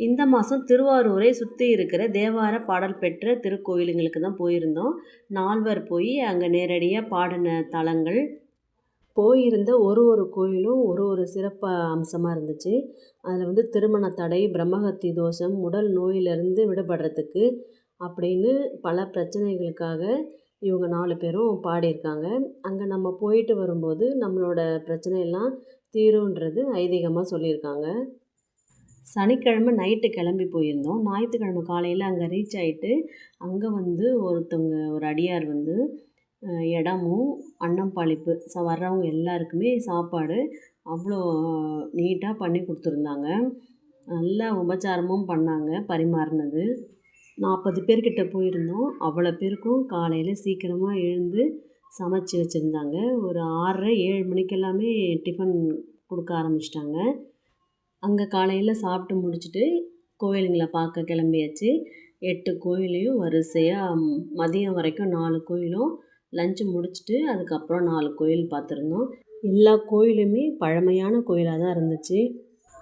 இந்த மாதம் திருவாரூரை சுற்றி இருக்கிற தேவார பாடல் பெற்ற திருக்கோயிலுங்களுக்கு தான் போயிருந்தோம். 4 போய் அங்கே நேரடியாக பாடின தலங்கள். போயிருந்த ஒரு கோயிலும் ஒரு சிறப்பு அம்சமாக இருந்துச்சு. அதில் திருமண தடை, பிரம்மஹத்தி தோஷம், உடல் நோயிலிருந்து விடுபடுறதுக்கு அப்படின்னு பல பிரச்சனைகளுக்காக இவங்க 4 பேரும் பாடியிருக்காங்க. அங்கே நம்ம போயிட்டு வரும்போது நம்மளோட பிரச்சனையெல்லாம் தீரும்ன்றது ஐதீகமாக சொல்லியிருக்காங்க. சனிக்கிழமை நைட்டு கிளம்பி போயிருந்தோம். ஞாயிற்றுக்கிழமை காலையில் அங்கே ரீச் ஆகிட்டு அங்கே ஒருத்தவங்க ஒரு அடியார் இடமும் அன்னம் பளிப்பு வர்றவங்க எல்லாருக்குமே சாப்பாடு அவ்வளோ நீட்டாக பண்ணி கொடுத்துருந்தாங்க. நல்லா உபச்சாரமும் பண்ணாங்க. பரிமாறினது 40 பேர்கிட்ட போயிருந்தோம். அவ்வளோ பேருக்கும் காலையில் சீக்கிரமாக எழுந்து சமைச்சி வச்சுருந்தாங்க. ஒரு 6:30 7 மணிக்கெல்லாமே டிஃபன் கொடுக்க ஆரம்பிச்சிட்டாங்க. அங்கே காலையில் சாப்பிட்டு முடிச்சுட்டு கோயிலுங்களை பார்க்க கிளம்பியாச்சு. 8 கோயிலையும் வரிசையாக மதியம் வரைக்கும் 4 கோயிலும் லஞ்சு முடிச்சுட்டு அதுக்கப்புறம் 4 கோயில் பார்த்துருந்தோம். எல்லா கோயிலுமே பழமையான கோயிலாக தான் இருந்துச்சு.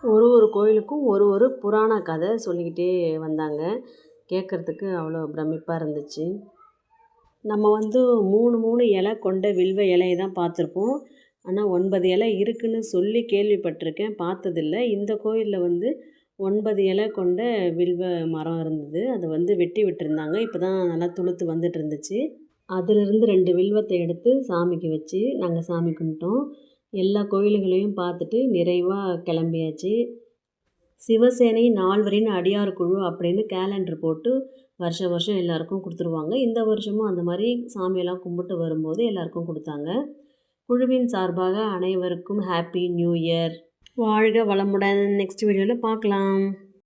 ஒரு கோயிலுக்கும் ஒரு புராண கதை சொல்லிக்கிட்டே வந்தாங்க. கேட்குறதுக்கு அவ்வளோ பிரமிப்பாக இருந்துச்சு. நம்ம 3 இலை கொண்ட வில்வ இலையை தான் பார்த்துருப்போம். ஆனால் 9 இலை இருக்குதுன்னு சொல்லி கேள்விப்பட்டிருக்கேன், பார்த்ததில்ல. இந்த கோயிலில் 9 இலை கொண்ட வில்வ மரம் இருந்தது. அதை வெட்டி விட்டுருந்தாங்க. இப்போ தான் நல்லா துளுத்து வந்துட்டு இருந்துச்சு. அதிலிருந்து 2 வில்வத்தை எடுத்து சாமிக்கு வச்சு நாங்கள் சாமி கும்பிட்டோம். எல்லா கோயில்களையும் பார்த்துட்டு நிறைவாக கிளம்பியாச்சு. சிவசேனை 4 அடியார் குழு அப்படின்னு கேலண்டர் போட்டு வருஷம் எல்லாருக்கும் கொடுத்துருவாங்க. இந்த வருஷமும் அந்த மாதிரி சாமியெல்லாம் கும்பிட்டு வரும்போது எல்லாருக்கும் கொடுத்தாங்க. குழுவின் சார்பாக அனைவருக்கும் ஹாப்பி நியூ இயர். வாழ்க வளமுடன். நெக்ஸ்ட் வீடியோவில் பார்க்கலாம்.